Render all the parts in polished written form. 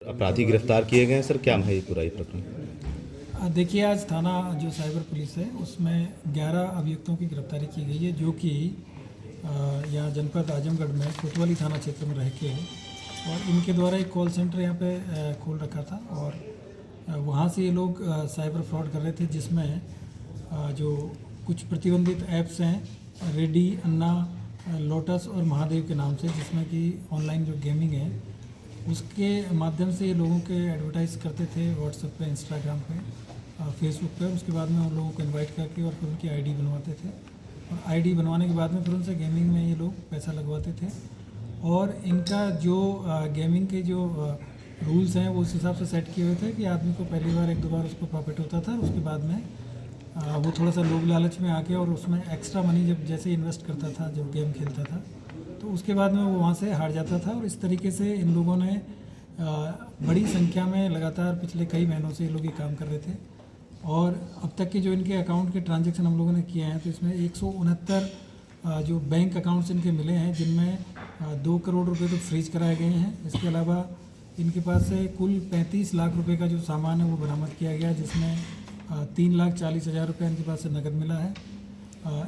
अपराधी गिरफ्तार किए गए हैं सर, क्या है ये पूरा ये प्रकरण? देखिए, आज थाना जो साइबर पुलिस है उसमें 11 अभियुक्तों की गिरफ्तारी की गई है, जो कि यहाँ जनपद आजमगढ़ में कोतवाली थाना क्षेत्र में रह के है। और इनके द्वारा एक कॉल सेंटर यहाँ पे खोल रखा था और वहाँ से ये लोग साइबर फ्रॉड कर रहे थे, जिसमें जो कुछ प्रतिबंधित ऐप्स हैं, रेडी, अन्ना, लोटस और महादेव के नाम से, जिसमें कि ऑनलाइन जो गेमिंग है उसके माध्यम से ये लोगों के एडवर्टाइज़ करते थे व्हाट्सएप पे, इंस्टाग्राम पे, फेसबुक पे। उसके बाद में उन लोगों को इनवाइट करके और फिर उनकी आईडी बनवाते थे और आईडी बनवाने के बाद में फिर उनसे गेमिंग में ये लोग पैसा लगवाते थे। और इनका जो गेमिंग के जो रूल्स हैं वो उस हिसाब से सेट किए हुए थे कि आदमी को पहली बार एक दो बार उसको प्रॉफिट होता था, उसके बाद में वो थोड़ा सा लोभ लालच में आके और उसमें एक्स्ट्रा मनी जब जैसे इन्वेस्ट करता था, जब गेम खेलता था, तो उसके बाद में वो वहाँ से हार जाता था। और इस तरीके से इन लोगों ने बड़ी संख्या में लगातार पिछले कई महीनों से ये लोग ये काम कर रहे थे। और अब तक के जो इनके अकाउंट के ट्रांजैक्शन हम लोगों ने किए हैं, तो इसमें 169 जो बैंक अकाउंट्स इनके मिले हैं, जिनमें 2 करोड़ रुपए तो फ्रीज कराए गए हैं। इसके अलावा इनके पास से कुल 35 लाख रुपए का जो सामान है वो बरामद किया गया, जिसमें 3,40,000 रुपये इनके पास से नकद मिला है।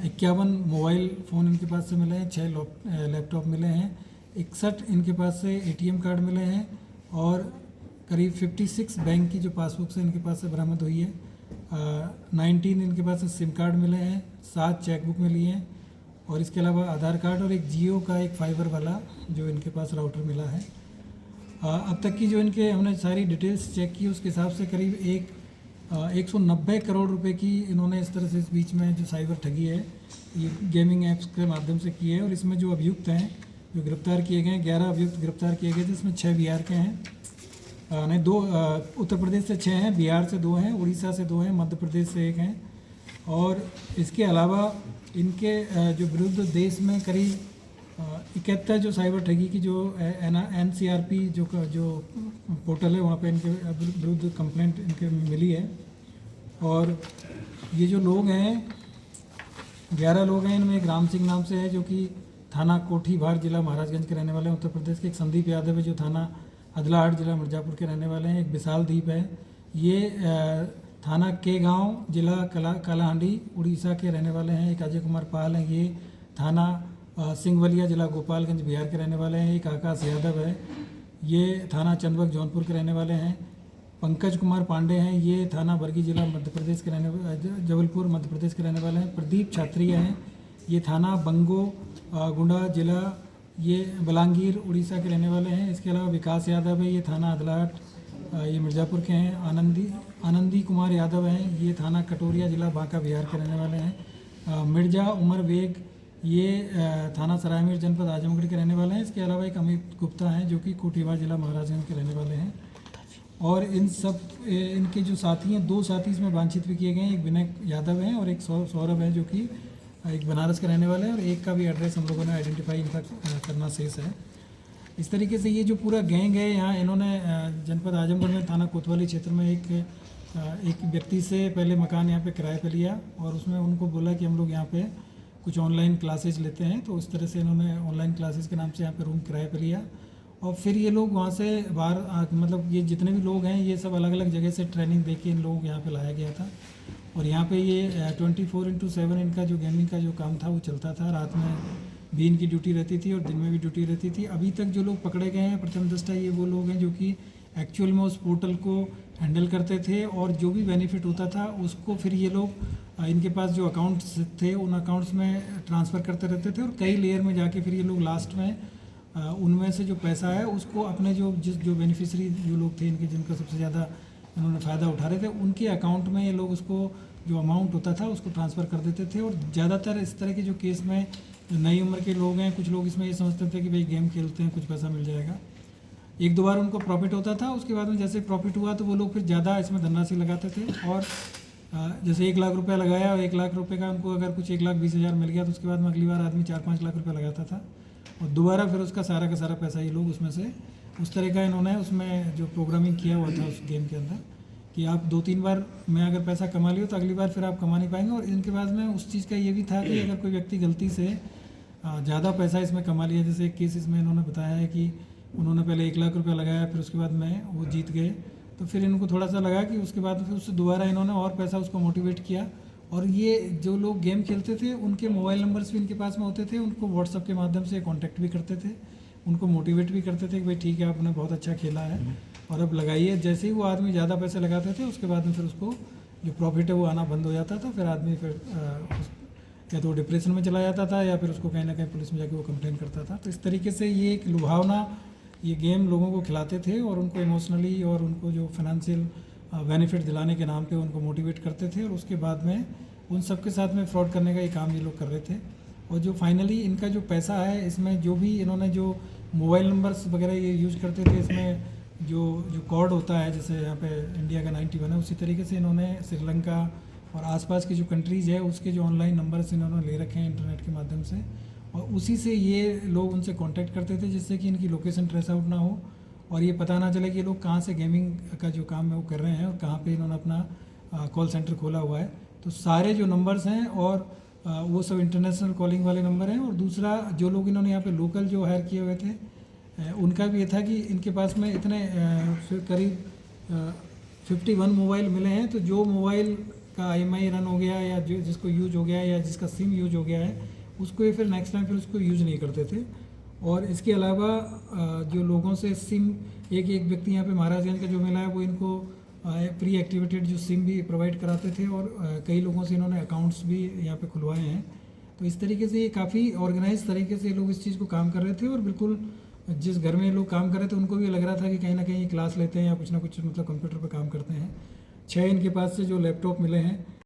51 मोबाइल फ़ोन इनके पास से मिले हैं, 6 लैपटॉप मिले हैं, 61 इनके पास से एटीएम कार्ड मिले हैं और करीब 56 बैंक की जो पासबुक से इनके पास से बरामद हुई है। 19 इनके पास से सिम कार्ड मिले हैं, 7 चेकबुक मिली हैं और इसके अलावा आधार कार्ड और एक जियो का एक फाइबर वाला जो इनके पास राउटर मिला है। अब तक की जो इनके हमने सारी डिटेल्स चेक की, उसके हिसाब से करीब 190 करोड़ रुपए की इन्होंने इस तरह से इस बीच में जो साइबर ठगी है ये गेमिंग ऐप्स के माध्यम से की है। और इसमें जो अभियुक्त हैं जो गिरफ्तार किए गए हैं, 11 अभियुक्त गिरफ्तार किए गए, जिसमें 6 बिहार के हैं, नहीं 2 उत्तर प्रदेश से 6 हैं, बिहार से 2 हैं, उड़ीसा से 2 हैं, मध्य प्रदेश से 1 हैं। और इसके अलावा इनके जो विरुद्ध देश में करीब 71 जो साइबर ठगी की जो NCRP जो पोर्टल है वहाँ पे इनके विरुद्ध कंप्लेंट इनके मिली है। और ये जो लोग हैं 11 लोग हैं, इनमें एक राम सिंह नाम से है जो कि थाना कोठी भार जिला महाराजगंज के रहने वाले हैं उत्तर प्रदेश के। एक संदीप यादव है जो थाना अदलाहाट जिला मिर्ज़ापुर के रहने वाले हैं। एक विशाल दीप है, ये थाना के गांव जिला कालाहांडी उड़ीसा के रहने वाले हैं। एक अजय कुमार पाल हैं, ये थाना सिंगवलिया जिला गोपालगंज बिहार के रहने वाले हैं। एक आकाश यादव है, ये थाना चंदबक जौनपुर के रहने वाले हैं। पंकज कुमार पांडे हैं, ये थाना बरगी जिला मध्य प्रदेश के जबलपुर मध्य प्रदेश के रहने वाले हैं। प्रदीप छात्रिया हैं, ये थाना बंगो गुंडा जिला ये बलांगीर उड़ीसा के रहने वाले हैं। इसके अलावा विकास यादव है, ये थाना अदलाट ये मिर्ज़ापुर के हैं। आनंदी कुमार यादव हैं, ये थाना कटोरिया जिला बांका बिहार के रहने वाले हैं। मिर्जा उमर बेग, ये थाना सरायमीर जनपद आजमगढ़ के रहने वाले हैं। इसके अलावा एक अमित गुप्ता हैं जो कि कोटीवार जिला महाराजगंज के रहने वाले हैं। और इन सब इनके जो साथी हैं, 2 साथी इसमें वांछित भी किए गए हैं, एक विनय यादव हैं और एक सौरभ है जो कि एक बनारस के रहने वाले हैं। और एक का भी एड्रेस हम लोगों ने आइडेंटिफाई इनका करना शेष है। इस तरीके से ये जो पूरा गैंग है, यहाँ इन्होंने जनपद आजमगढ़ में थाना कोतवाली क्षेत्र में एक व्यक्ति से पहले मकान यहाँ पे किराए पे लिया और उसमें उनको बोला कि हम लोग यहाँ पे कुछ ऑनलाइन क्लासेज लेते हैं, तो उस तरह से इन्होंने ऑनलाइन क्लासेज के नाम से यहाँ पे रूम किराए पे लिया। और फिर ये लोग वहाँ से बाहर मतलब ये जितने भी लोग हैं ये सब अलग अलग जगह से ट्रेनिंग दे के इन लोगों को यहाँ पे लाया गया था। और यहाँ पे ये 24/7 इनका जो गेमिंग का जो काम था वो चलता था। रात में भी इनकी ड्यूटी रहती थी और दिन में भी ड्यूटी रहती थी। अभी तक जो लोग पकड़े गए हैं प्रथम दृष्टया ये वो लोग हैं जो कि एक्चुअल में उस पोर्टल को हैंडल करते थे और जो भी बेनिफिट होता था उसको फिर ये लोग इनके पास जो अकाउंट्स थे उन अकाउंट्स में ट्रांसफ़र करते रहते थे। और कई लेयर में जाके फिर ये लोग लास्ट में उनमें से जो पैसा है उसको अपने जो बेनिफिशरी जो लोग थे इनके, जिनका सबसे ज़्यादा इन्होंने फ़ायदा उठा रहे थे, उनके अकाउंट में ये लोग उसको जो अमाउंट होता था उसको ट्रांसफ़र कर देते थे। और ज़्यादातर इस तरह के जो केस में नई उम्र के लोग हैं, कुछ लोग इसमें ये समझते थे कि भाई गेम खेलते हैं कुछ पैसा मिल जाएगा, 1-2 बार उनको प्रॉफिट होता था, उसके बाद में जैसे प्रॉफिट हुआ तो वो लोग फिर ज़्यादा इसमें धनराशि लगाते थे। और जैसे 1 लाख रुपया लगाया और 1 लाख रुपये का उनको अगर कुछ 1,20,000 मिल गया तो उसके बाद में अगली बार आदमी 4-5 लाख रुपये लगाता था और दोबारा फिर उसका सारा का सारा पैसा ये लोग उसमें से उस तरह का इन्होंने उसमें जो प्रोग्रामिंग किया हुआ था उस गेम के अंदर कि आप 2-3 बार में अगर पैसा कमा लियो तो अगली बार फिर आप कमा नहीं पाएंगे। और इनके बाद में उस चीज़ का ये भी था कि अगर कोई व्यक्ति गलती से ज़्यादा पैसा इसमें कमा लिया, जैसे एक केस इसमें इन्होंने बताया है कि उन्होंने पहले 1 लाख रुपया लगाया, फिर उसके बाद में वो जीत गए। तो फिर इनको थोड़ा सा लगा कि उसके बाद फिर उससे दोबारा इन्होंने और पैसा उसको मोटिवेट किया। और ये जो लोग गेम खेलते थे उनके मोबाइल नंबर्स भी इनके पास में होते थे, उनको व्हाट्सअप के माध्यम से कांटेक्ट भी करते थे, उनको मोटिवेट भी करते थे कि भाई ठीक है आपने बहुत अच्छा खेला है और अब लगाइए। जैसे ही वो आदमी ज़्यादा पैसे लगाते थे उसके बाद में फिर उसको जो प्रॉफिट है वो आना बंद हो जाता था। फिर आदमी फिर या तो वो डिप्रेशन में चला जाता था या फिर उसको कहीं ना कहीं पुलिस में जाके वो कंप्लेन करता था। तो इस तरीके से ये एक लुभावना ये गेम लोगों को खिलाते थे और उनको इमोशनली और उनको जो फाइनेंशियल बेनिफिट दिलाने के नाम पे उनको मोटिवेट करते थे और उसके बाद में उन सब के साथ में फ्रॉड करने का ये काम ये लोग कर रहे थे। और जो फाइनली इनका जो पैसा है इसमें जो भी इन्होंने जो मोबाइल नंबर्स वगैरह ये यूज़ करते थे, इसमें जो जो कोड होता है जैसे यहाँ पे इंडिया का 91 है, उसी तरीके से इन्होंने श्रीलंका और आसपास की जो कंट्रीज़ है उसके जो ऑनलाइन नंबर्स इन्होंने ले रखे हैं इंटरनेट के माध्यम से, और उसी से ये लोग उनसे कांटेक्ट करते थे जिससे कि इनकी लोकेशन ट्रेस आउट ना हो और ये पता ना चले कि ये लोग कहाँ से गेमिंग का जो काम है वो कर रहे हैं और कहाँ पे इन्होंने अपना कॉल सेंटर खोला हुआ है। तो सारे जो नंबर्स हैं और वो सब इंटरनेशनल कॉलिंग वाले नंबर हैं। और दूसरा जो लोग इन्होंने यहाँ पे लोकल जो हायर किए हुए थे उनका भी ये था कि इनके पास में इतने करीब 51 मोबाइल मिले हैं, तो जो मोबाइल का IMI रन हो गया या जो जिसको यूज हो गया या जिसका सिम यूज हो गया है उसको ये फिर नेक्स्ट टाइम फिर उसको यूज़ नहीं करते थे। और इसके अलावा जो लोगों से सिम एक व्यक्ति यहाँ पे महाराजगंज का जो मिला है वो इनको प्री एक्टिवेटेड जो सिम भी प्रोवाइड कराते थे और कई लोगों से इन्होंने अकाउंट्स भी यहाँ पे खुलवाए हैं। तो इस तरीके से ये काफ़ी ऑर्गेनाइज तरीके से लोग इस चीज़ को काम कर रहे थे और बिल्कुल जिस घर में लोग काम कर रहे थे उनको भी लग रहा था कि कहीं ना कहीं क्लास लेते हैं या कुछ ना कुछ मतलब कंप्यूटर पर काम करते हैं। 6 इनके पास से जो लैपटॉप मिले हैं